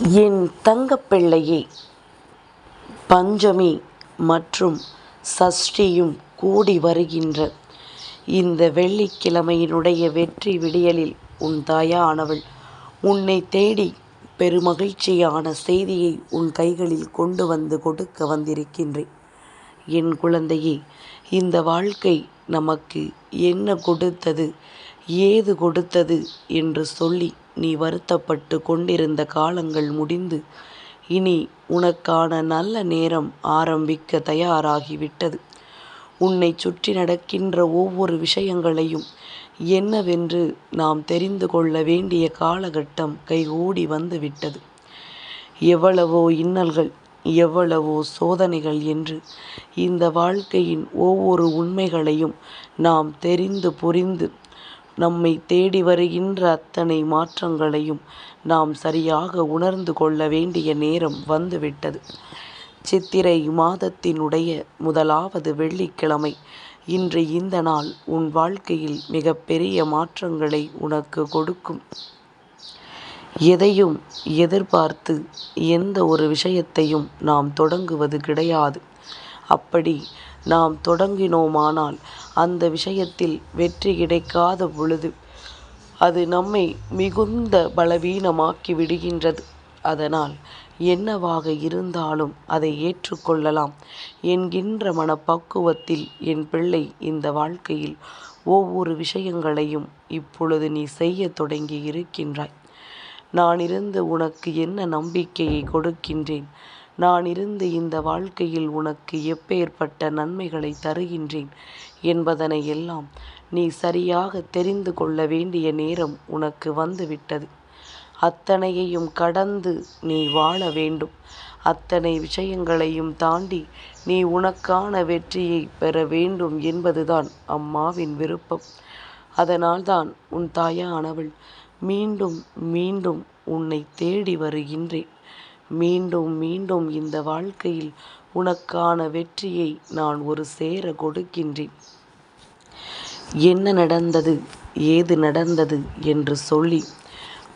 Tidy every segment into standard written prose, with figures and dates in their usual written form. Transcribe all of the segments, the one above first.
என் தங்கப்பிள்ளையே, பஞ்சமி மற்றும் சஷ்டியும் கூடி வருகின்ற இந்த வெள்ளிக்கிழமையினுடைய வெற்றி விடியலில் உன் தாயானவள் உன்னை தேடி பெருமகிழ்ச்சியான செய்தியை உன் கைகளில் கொண்டு வந்து கொடுக்க வந்திருக்கின்றேன். என் குழந்தையே, இந்த வாழ்க்கை நமக்கு என்ன கொடுத்தது, ஏது கொடுத்தது என்று சொல்லி நீ வருத்தப்பட்டு கொண்டிருந்த காலங்கள் முடிந்து இனி உனக்கான நல்ல நேரம் ஆரம்பிக்க தயாராகிவிட்டது. உன்னை சுற்றி நடக்கின்ற ஒவ்வொரு விஷயங்களையும் என்னவென்று நாம் தெரிந்து கொள்ள வேண்டிய காலகட்டம் கைகூடி வந்துவிட்டது. எவ்வளவோ இன்னல்கள், எவ்வளவோ சோதனைகள் என்று இந்த வாழ்க்கையின் ஒவ்வொரு உண்மைகளையும் நாம் தெரிந்து புரிந்து நம்மை தேடி வருகின்ற அத்தனை மாற்றங்களையும் நாம் சரியாக உணர்ந்து கொள்ள வேண்டிய நேரம் வந்துவிட்டது. சித்திரை மாதத்தினுடைய முதலாவது வெள்ளிக்கிழமை இன்று. இந்த நாள் உன் வாழ்க்கையில் மிக பெரிய மாற்றங்களை உனக்கு கொடுக்கும். எதையும் எதிர்பார்த்து எந்த ஒரு விஷயத்தையும் நாம் தொடங்குவது கிடையாது. அப்படி நாம் தொடங்கினோமானால் அந்த விஷயத்தில் வெற்றி கிடைக்காத பொழுது அது நம்மை மிகுந்த பலவீனமாக்கி விடுகின்றது. அதனால் என்னவாக இருந்தாலும் அதை ஏற்றுக்கொள்ளலாம் என்கின்ற மனப்பக்குவத்தில் என் பிள்ளை இந்த வாழ்க்கையில் ஒவ்வொரு விஷயங்களையும் இப்பொழுது நீ செய்ய தொடங்கி இருக்கின்றாய். நான் இருந்து உனக்கு என்ன நம்பிக்கையை கொடுக்கின்றேன், நான் இருந்து இந்த வாழ்க்கையில் உனக்கு எப்பேற்பட்ட நன்மைகளை தருகின்றேன் என்பதனை எல்லாம் நீ சரியாக தெரிந்து கொள்ள வேண்டிய நேரம் உனக்கு வந்துவிட்டது. அத்தனையையும் கடந்து நீ வாழ வேண்டும். அத்தனை விஷயங்களையும் தாண்டி நீ உனக்கான வெற்றியை பெற வேண்டும் என்பதுதான் அம்மாவின் விருப்பம். அதனால்தான் உன் தாயானவள் மீண்டும் மீண்டும் உன்னை தேடி வருகின்றேன். மீண்டும் மீண்டும் இந்த வாழ்க்கையில் உனக்கான வெற்றியை நான் ஒரு சேர கொடுக்கின்றேன். என்ன நடந்தது, ஏது நடந்தது என்று சொல்லி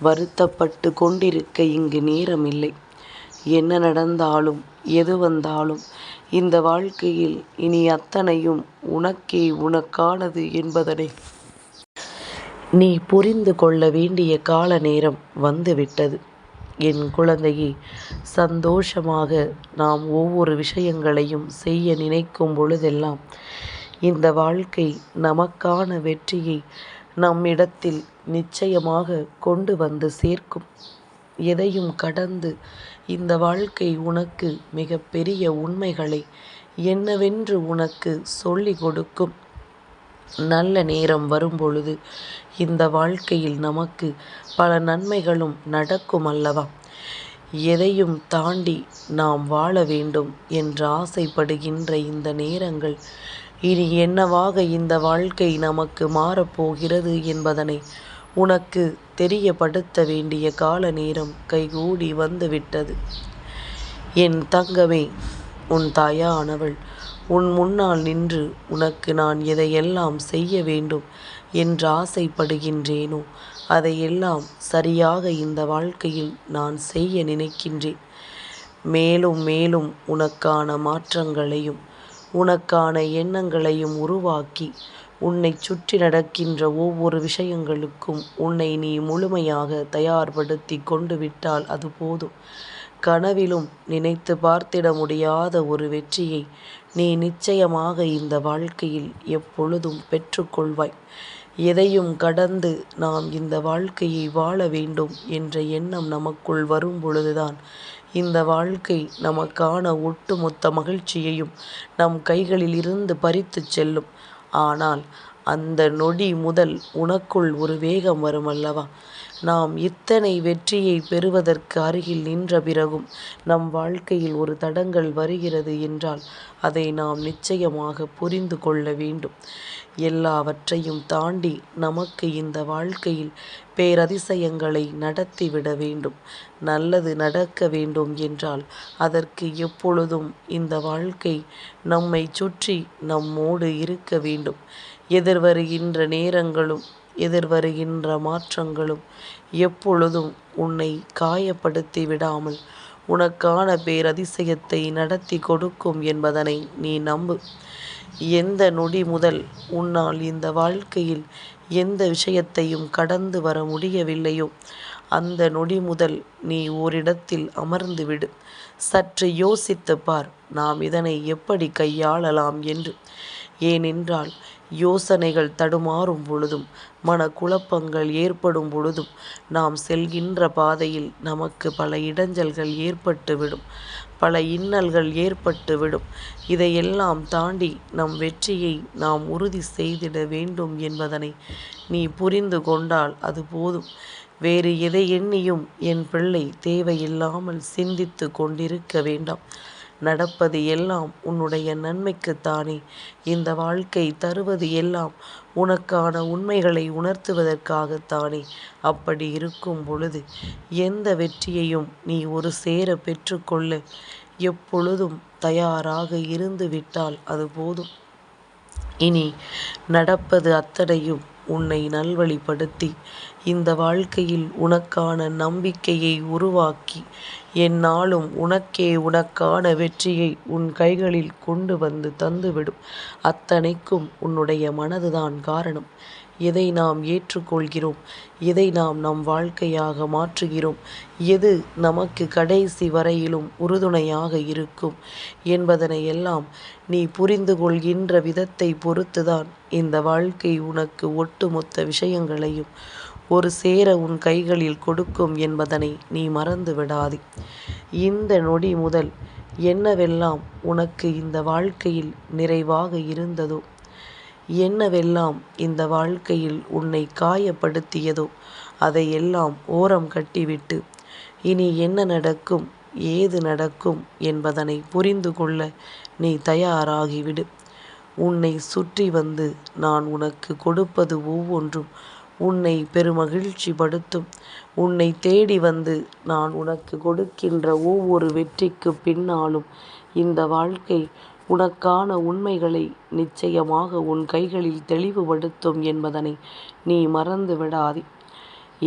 வருத்தப்பட்டு கொண்டிருக்க இங்கு நேரமில்லை. என்ன நடந்தாலும் எது வந்தாலும் இந்த வாழ்க்கையில் இனி அத்தனையும் உனக்கே உனக்கானது என்பதனை நீ புரிந்து கொள்ள வேண்டிய கால நேரம் வந்துவிட்டது. என் குழந்தையே, சந்தோஷமாக நாம் ஒவ்வொரு விஷயங்களையும் செய்ய நினைக்கும் பொழுதெல்லாம் இந்த வாழ்க்கை நமக்கான வெற்றியை நம்மிடத்தில் நிச்சயமாக கொண்டு வந்து சேர்க்கும். எதையும் கடந்து இந்த வாழ்க்கை உனக்கு மிக பெரிய உண்மைகளை என்னவென்று உனக்கு சொல்லி கொடுக்கும். நல்ல நேரம் வரும்பொழுது இந்த வாழ்க்கையில் நமக்கு பல நன்மைகளும் நடக்கும் அல்லவா? எதையும் தாண்டி நாம் வாழ வேண்டும் என்று ஆசைப்படுகின்ற இந்த நேரங்கள் இனி என்னவாக இந்த வாழ்க்கை நமக்கு மாறப்போகிறது என்பதனை உனக்கு தெரியப்படுத்த வேண்டிய கால நேரம் கைகூடி வந்துவிட்டது. என் தங்கமே, உன் தாயானவள் உன் முன்னால் நின்று உனக்கு நான் எதையெல்லாம் செய்ய வேண்டும் என்று ஆசைப்படுகின்றேனோ அதையெல்லாம் சரியாக இந்த வாழ்க்கையில் நான் செய்ய நினைக்கின்றேன். மேலும் மேலும் உனக்கான மாற்றங்களையும் உனக்கான எண்ணங்களையும் உருவாக்கி உன்னை சுற்றி நடக்கின்ற ஒவ்வொரு விஷயங்களுக்கும் உன்னை நீ முழுமையாக தயார்படுத்தி கொண்டு விட்டால் அது போதும். கனவிலும் நினைத்து பார்த்திட முடியாத ஒரு வெற்றியை நீ நிச்சயமாக இந்த வாழ்க்கையில் எப்பொழுதும் பெற்றுக்கொள்வாய். எதையும் கடந்து நாம் இந்த வாழ்க்கையை வாழ வேண்டும் என்ற எண்ணம் நமக்குள் வரும் பொழுதுதான் இந்த வாழ்க்கை நமக்கான ஒட்டுமொத்த மகிழ்ச்சியையும் நம் கைகளில் இருந்து பறித்து செல்லும். ஆனால் அந்த நொடி முதல் உனக்குள் ஒரு வேகம் வரும் அல்லவா? நாம் இத்தனை வெற்றியை பெறுவதற்கு அருகில் நின்ற பிறகும் நம் வாழ்க்கையில் ஒரு தடங்கல் வருகிறது என்றால் அதை நாம் நிச்சயமாக புரிந்து கொள்ள வேண்டும். எல்லாவற்றையும் தாண்டி நமக்கு இந்த வாழ்க்கையில் பேரதிசயங்களை நடத்திவிட வேண்டும். நல்லது நடக்க வேண்டும் என்றால் அதற்கு எப்பொழுதும் இந்த வாழ்க்கை நம்மை சுற்றி நம்மோடு இருக்க வேண்டும். எதிர்வருகின்ற நேரங்களும் எதிர்வருகின்ற மாற்றங்களும் எப்பொழுதும் உன்னை காயப்படுத்தி விடாமல் உனக்கான பேரதிசயத்தை நடத்தி கொடுக்கும் என்பதனை நீ நம்பு. எந்த நொடி முதல் உன்னால் இந்த வாழ்க்கையில் எந்த விஷயத்தையும் கடந்து வர முடியவில்லையோ அந்த நொடி முதல் நீ ஓரிடத்தில் அமர்ந்துவிடு. சற்று யோசித்துப் பார், நாம் இதனை எப்படி கையாளலாம் என்று. ஏனென்றால் யோசனைகள் தடுமாறும் பொழுதும் மனக்குழப்பங்கள் ஏற்படும் பொழுதும் நாம் செல்கின்ற பாதையில் நமக்கு பல இடைஞ்சல்கள் ஏற்பட்டுவிடும், பல இன்னல்கள் ஏற்பட்டுவிடும். இதையெல்லாம் தாண்டி நம் வெற்றியை நாம் உறுதி செய்திட வேண்டும் என்பதனை நீ புரிந்து கொண்டால் அது போதும். வேறு எதை எண்ணியும் என் பிள்ளை தேவையில்லாமல் சிந்தித்து கொண்டிருக்க வேண்டாம். நடப்பது எல்லாம் உன்னுடைய நன்மைக்குத்தானே. இந்த வாழ்க்கை தருவது எல்லாம் உனக்கான உண்மைகளை உணர்த்துவதற்காகத்தானே. அப்படி இருக்கும் பொழுது எந்த வெற்றியையும் நீ ஒரு சேர பெற்றுக்கொள்ள எப்பொழுதும் தயாராக இருந்து விட்டால் அது போதும். இனி நடப்பது அத்தனையும் உன்னை நல்வழிப்படுத்தி இந்த வாழ்க்கையில் உனக்கான நம்பிக்கையை உருவாக்கி எந்நாளும் உனக்கே உனக்கான வெற்றியை உன் கைகளில் கொண்டு வந்து தந்துவிடும். அத்தனைக்கும் உன்னுடைய மனதுதான் காரணம். எதை நாம் ஏற்றுக்கொள்கிறோம், எதை நாம் நம் வாழ்க்கையாக மாற்றுகிறோம், எது நமக்கு கடைசி வரையிலும் உறுதுணையாக இருக்கும் என்பதனை எல்லாம் நீ புரிந்து கொள்கின்ற விதத்தை பொறுத்துதான் இந்த வாழ்க்கை உனக்கு ஒட்டுமொத்த விஷயங்களையும் ஒரு சேர உன் கைகளில் கொடுக்கும் என்பதனை நீ மறந்து விடாதே. இந்த நொடி முதல் என்னவெல்லாம் உனக்கு இந்த வாழ்க்கையில் நிறைவாக இருந்ததோ, என்னவெல்லாம் இந்த வாழ்க்கையில் உன்னை காயப்படுத்தியதோ அதையெல்லாம் ஓரம் கட்டிவிட்டு இனி என்ன நடக்கும், ஏது நடக்கும் என்பதனை புரிந்து கொள்ள நீ தயாராகிவிடு. உன்னை சுற்றி வந்து நான் உனக்கு கொடுப்பது ஒவ்வொன்றும் உன்னை பெருமகிழ்ச்சி படுத்தும். உன்னை தேடி வந்து நான் உனக்கு கொடுக்கின்ற ஒவ்வொரு வெற்றிக்கு பின்னாலும் இந்த வாழ்க்கை உனக்கான உண்மைகளை நிச்சயமாக உன் கைகளில் தெளிவுபடுத்தும் என்பதனை நீ மறந்து விடாதே.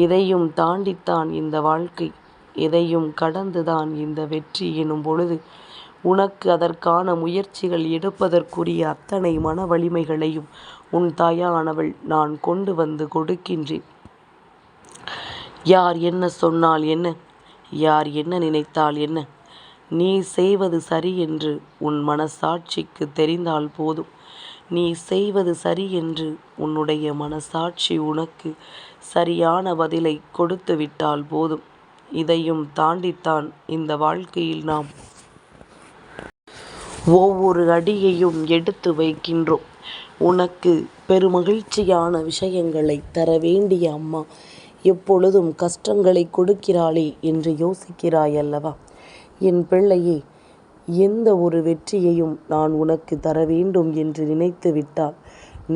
இதையும் தாண்டித்தான் இந்த வாழ்க்கை, எதையும் கடந்துதான் இந்த வெற்றி எனும் பொழுது உனக்கு அதற்கான முயற்சிகள் எடுப்பதற்குரிய அத்தனை மன வலிமைகளையும் உன் தாயானவள் நான் கொண்டு வந்து கொடுக்கின்றேன். யார் என்ன சொன்னால் என்ன, யார் என்ன நினைத்தால் என்ன, நீ செய்வது சரி என்று உன் மனசாட்சிக்கு தெரிந்தால் போதும். நீ செய்வது சரி என்று உன்னுடைய மனசாட்சி உனக்கு சரியான பதிலை கொடுத்து விட்டால் போதும். இதையும் தாண்டித்தான் இந்த வாழ்க்கையில் நாம் ஒவ்வொரு அடியையும் எடுத்து வைக்கின்றோம். உனக்கு பெருமகிழ்ச்சியான விஷயங்களை தர வேண்டிய அம்மா எப்பொழுதும் கஷ்டங்களை கொடுக்கிறாளே என்று யோசிக்கிறாய் அல்லவா? என் பிள்ளையே, எந்த ஒரு வெற்றியையும் நான் உனக்கு தர வேண்டும் என்று நினைத்து விட்டால்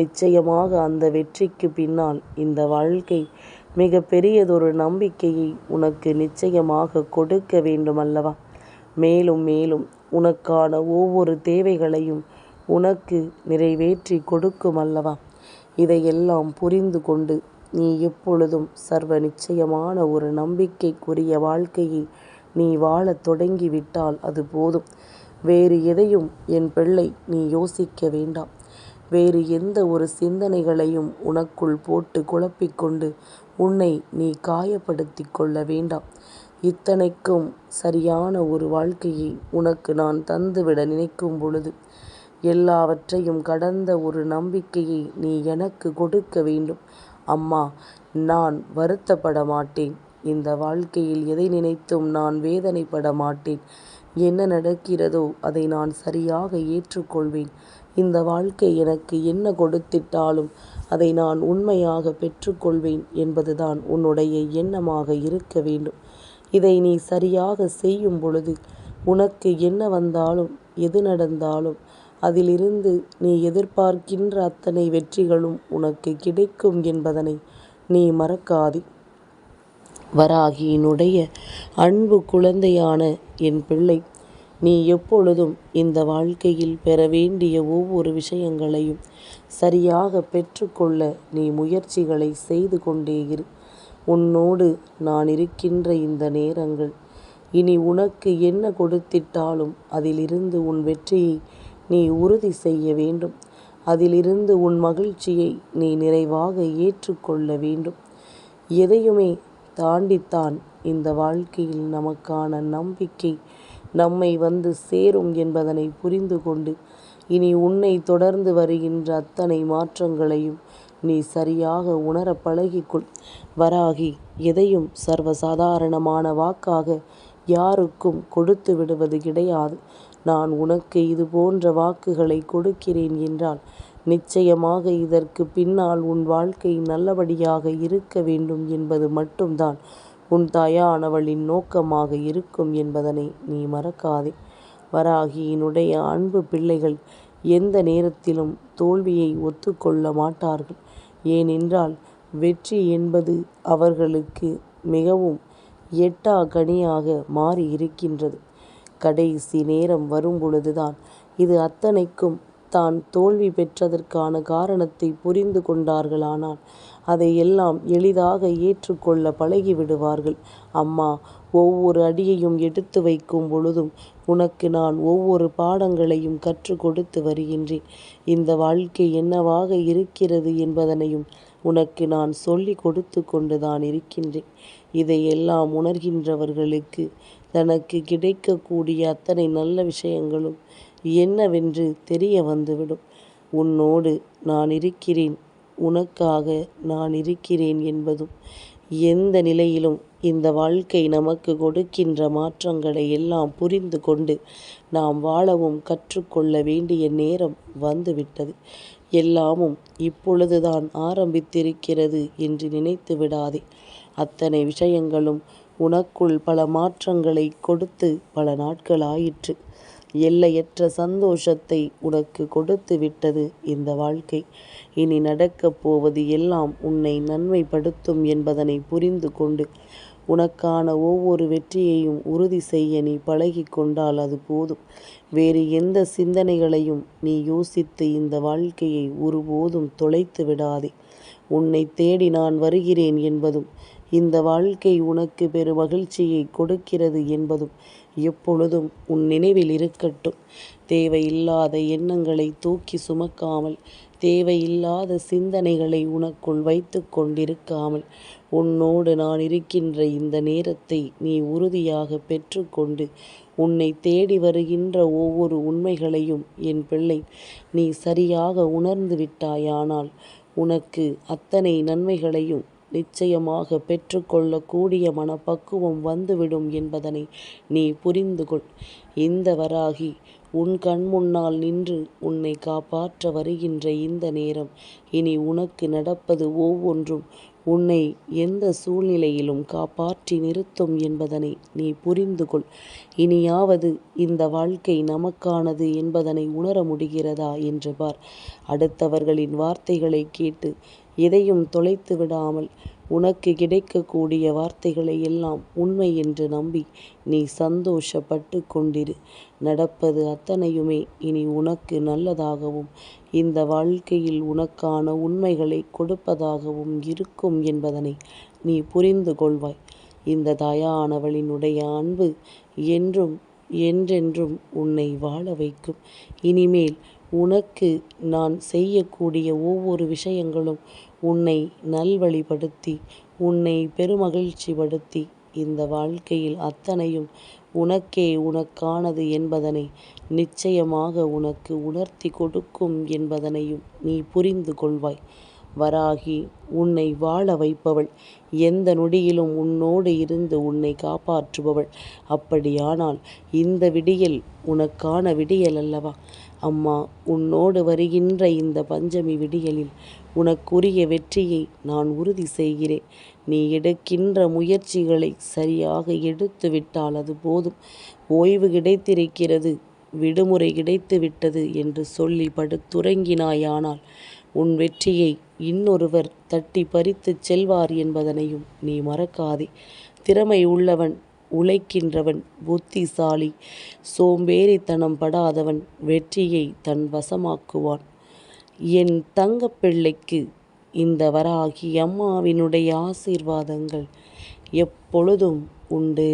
நிச்சயமாக அந்த வெற்றிக்கு பின்னால் இந்த வாழ்க்கை மிக பெரியதொரு நம்பிக்கையை உனக்கு நிச்சயமாக கொடுக்க வேண்டும் அல்லவா? மேலும் மேலும் உனக்கான ஒவ்வொரு தேவைகளையும் உனக்கு நிறைவேற்றி கொடுக்கும் அல்லவா? இதையெல்லாம் புரிந்து கொண்டு நீ எப்பொழுதும் சர்வ நிச்சயமான ஒரு நம்பிக்கைக்குரிய வாழ்க்கையை நீ வாழத் தொடங்கிவிட்டால் அது போதும். வேறு எதையும் என் பிள்ளை நீ யோசிக்க வேண்டாம். வேறு எந்த ஒரு சிந்தனைகளையும் உனக்குள் போட்டு குழப்பிக்கொண்டு உன்னை நீ காயப்படுத்தி கொள்ள வேண்டாம். இத்தனைக்கும் சரியான ஒரு வாழ்க்கையை உனக்கு நான் தந்துவிட நினைக்கும் பொழுது எல்லாவற்றையும் கடந்த ஒரு நம்பிக்கையை நீ எனக்கு கொடுக்க வேண்டும். அம்மா, நான் வருத்தப்பட மாட்டேன். இந்த வாழ்க்கையில் எதை நினைத்தும் நான் வேதனைப்பட மாட்டேன். என்ன நடக்கிறதோ அதை நான் சரியாக ஏற்றுக்கொள்வேன். இந்த வாழ்க்கை எனக்கு என்ன கொடுத்திட்டாலும் அதை நான் உண்மையாக பெற்றுக்கொள்வேன் என்பதுதான் உன்னுடைய எண்ணமாக இருக்க வேண்டும். இதை நீ சரியாக செய்யும் பொழுது உனக்கு என்ன வந்தாலும் எது நடந்தாலும் அதிலிருந்து நீ எதிர்பார்க்கின்ற அத்தனை வெற்றிகளும் உனக்கு கிடைக்கும் என்பதனை நீ மறக்காதே. வராகியினுடைய அன்பு குழந்தையான என் பிள்ளை, நீ எப்பொழுதும் இந்த வாழ்க்கையில் பெற வேண்டிய ஒவ்வொரு விஷயங்களையும் சரியாக பெற்றுக்கொள்ள நீ முயற்சிகளை செய்து கொண்டே இரு. உன்னோடு நான் இருக்கின்ற இந்த நேரங்கள் இனி உனக்கு என்ன கொடுத்திட்டாலும் அதிலிருந்து உன் வெற்றியை நீ உறுதி செய்ய வேண்டும். அதிலிருந்து உன் மகிழ்ச்சியை நீ நிறைவாக ஏற்றுக்கொள்ள வேண்டும். எதையுமே தாண்டித்தான் இந்த வாழ்க்கையில் நமக்கான நம்பிக்கை நம்மை வந்து சேரும் என்பதனை புரிந்து கொண்டு இனி உன்னை தொடர்ந்து வருகின்ற அத்தனை மாற்றங்களையும் நீ சரியாக உணர பழகிக்கொள். வராகி, எதையும் சர்வசாதாரணமான வாக்காக யாருக்கும் கொடுத்து விடுவது கிடையாது. நான் உனக்கு இது போன்ற வாக்குகளை கொடுக்கிறேன் என்றால் நிச்சயமாக இதற்கு பின்னால் உன் வாழ்க்கை நல்லபடியாக இருக்க வேண்டும் என்பது மட்டும்தான் உன் தாயானவளின் நோக்கமாக இருக்கும் என்பதனை நீ மறக்காதே. வராகியினுடைய அன்பு பிள்ளைகள் எந்த நேரத்திலும் தோல்வியை ஒத்துக்கொள்ள மாட்டார்கள். ஏனென்றால் வெற்றி என்பது அவர்களுக்கு மிகவும் எட்டா கனியாக மாறி இருக்கின்றது. கடைசி நேரம் வரும் பொழுதுதான் இது அத்தனைக்கும் தான் தோல்வி பெற்றதற்கான காரணத்தை புரிந்து கொண்டார்களானால் அதையெல்லாம் எளிதாக ஏற்றுக்கொள்ள பழகிவிடுவார்கள். அம்மா, ஒவ்வொரு அடியையும் எடுத்து வைக்கும் பொழுதும் உனக்கு நான் ஒவ்வொரு பாடங்களையும் கற்றுக் கொடுத்து வருகின்றேன். இந்த வாழ்க்கை என்னவாக இருக்கிறது என்பதனையும் உனக்கு நான் சொல்லி கொடுத்து கொண்டுதான் இருக்கின்றேன். இதையெல்லாம் உணர்கின்றவர்களுக்கு தனக்கு கிடைக்கக்கூடிய அத்தனை நல்ல விஷயங்களும் என்னவென்று தெரிய வந்துவிடும். உன்னோடு நான் இருக்கிறேன், உனக்காக நான் இருக்கிறேன் என்பதும் எந்த நிலையிலும் இந்த வாழ்க்கை நமக்கு கொடுக்கின்ற மாற்றங்களை எல்லாம் புரிந்து கொண்டு நாம் வாழவும் கற்றுக்கொள்ள வேண்டிய நேரம் வந்துவிட்டது. எல்லாமும் இப்பொழுதுதான் ஆரம்பித்திருக்கிறது என்று நினைத்து விடாதே. அத்தனை விஷயங்களும் உனக்குள் பல மாற்றங்களை கொடுத்து பல நாட்கள் ஆயிற்று. எல்லையற்ற சந்தோஷத்தை உனக்கு கொடுத்து விட்டது இந்த வாழ்க்கை. இனி நடக்கப் போவது எல்லாம் உன்னை நன்மைப்படுத்தும் என்பதனை புரிந்து கொண்டு உனக்கான ஒவ்வொரு வெற்றியையும் உறுதி செய்ய நீ பழகி கொண்டால் அது போதும். வேறு எந்த சிந்தனைகளையும் நீ யோசித்து இந்த வாழ்க்கையை ஒருபோதும் தொலைத்து விடாதே. உன்னை தேடி நான் வருகிறேன் என்பதும் இந்த வாழ்க்கை உனக்கு பெரு மகிழ்ச்சியை கொடுக்கிறது என்பதும் எப்பொழுதும் உன் நினைவில் இருக்கட்டும். தேவையில்லாத எண்ணங்களை தூக்கி சுமக்காமல், தேவையில்லாத சிந்தனைகளை உனக்குள் வைத்து கொண்டிருக்காமல், உன்னோடு நான் இருக்கின்ற இந்த நேரத்தை நீ உறுதியாக பெற்றுக்கொண்டு உன்னை தேடி வருகின்ற ஒவ்வொரு உண்மைகளையும் என் பிள்ளை நீ சரியாக உணர்ந்து விட்டாயானால் உனக்கு அத்தனை நன்மைகளையும் நிச்சயமாக பெற்றுக்கொள்ளக்கூடிய மனப்பக்குவம் வந்துவிடும் என்பதனை நீ புரிந்து கொள். இந்த வராகி உன் கண் முன்னால் நின்று உன்னை காப்பாற்ற வருகின்ற இந்த நேரம் இனி உனக்கு நடப்பது ஒவ்வொன்றும் உன்னை எந்த சூழ்நிலையிலும் காப்பாற்றி நிறுத்தும் என்பதனை நீ புரிந்து கொள். இனியாவது இந்த வாழ்க்கை நமக்கானது என்பதனை உணர முடிகிறதா என்று பார். அடுத்தவர்களின் வார்த்தைகளை கேட்டு எதையும் தொலைத்து விடாமல் உனக்கு கிடைக்கக்கூடிய வார்த்தைகளை எல்லாம் உண்மை என்று நம்பி நீ சந்தோஷப்பட்டு கொண்டிரு. நடப்பது அத்தனையுமே இனி உனக்கு நல்லதாகவும் இந்த வாழ்க்கையில் உனக்கான உண்மைகளை கொடுப்பதாகவும் இருக்கும் என்பதனை நீ புரிந்து கொள்வாய். இந்த தாயானவளினுடைய அன்பு என்றும் என்றென்றும் உன்னை வாழ வைக்கும். இனிமேல் உனக்கு நான் செய்யக்கூடிய ஒவ்வொரு விஷயங்களும் உன்னை நல்வழிப்படுத்தி உன்னை பெருமகிழ்ச்சிப்படுத்தி இந்த வாழ்க்கையில் அத்தனையும் உனக்கே உனக்கானது என்பதனை நிச்சயமாக உனக்கு உணர்த்தி கொடுக்கும் என்பதனையும் நீ புரிந்து கொள்வாய். வராகி உன்னை வாழ வைப்பவள், எந்த நொடியிலும் உன்னோடு இருந்து உன்னை காப்பாற்றுபவள். அப்படியானால் இந்த விடியல் உனக்கான விடியல் அல்லவா? அம்மா, உன்னோடு வருகின்ற இந்த பஞ்சமி விடியலில் உனக்குரிய வெற்றியை நான் உறுதி செய்கிறேன். நீ எடுக்கின்ற முயற்சிகளை சரியாக எடுத்து விட்டால் அது போதும். ஓய்வு கிடைத்திருக்கிறது, விடுமுறை கிடைத்து விட்டது என்று சொல்லி படுத்துறங்கினாயானால் உன் வெற்றியை இன்னொருவர் தட்டி பறித்து செல்வார் என்பதனையும் நீ மறக்காதே. திறமை உள்ளவன் உழைக்கின்றவன் புத்திசாலி. சோம்பேறித்தனம் படாதவன் வெற்றியை தன் வசமாக்குவான். என் தங்கப்பிள்ளைக்கு இந்த வராகி அம்மாவினுடைய ஆசீர்வாதங்கள் எப்பொழுதும் உண்டு.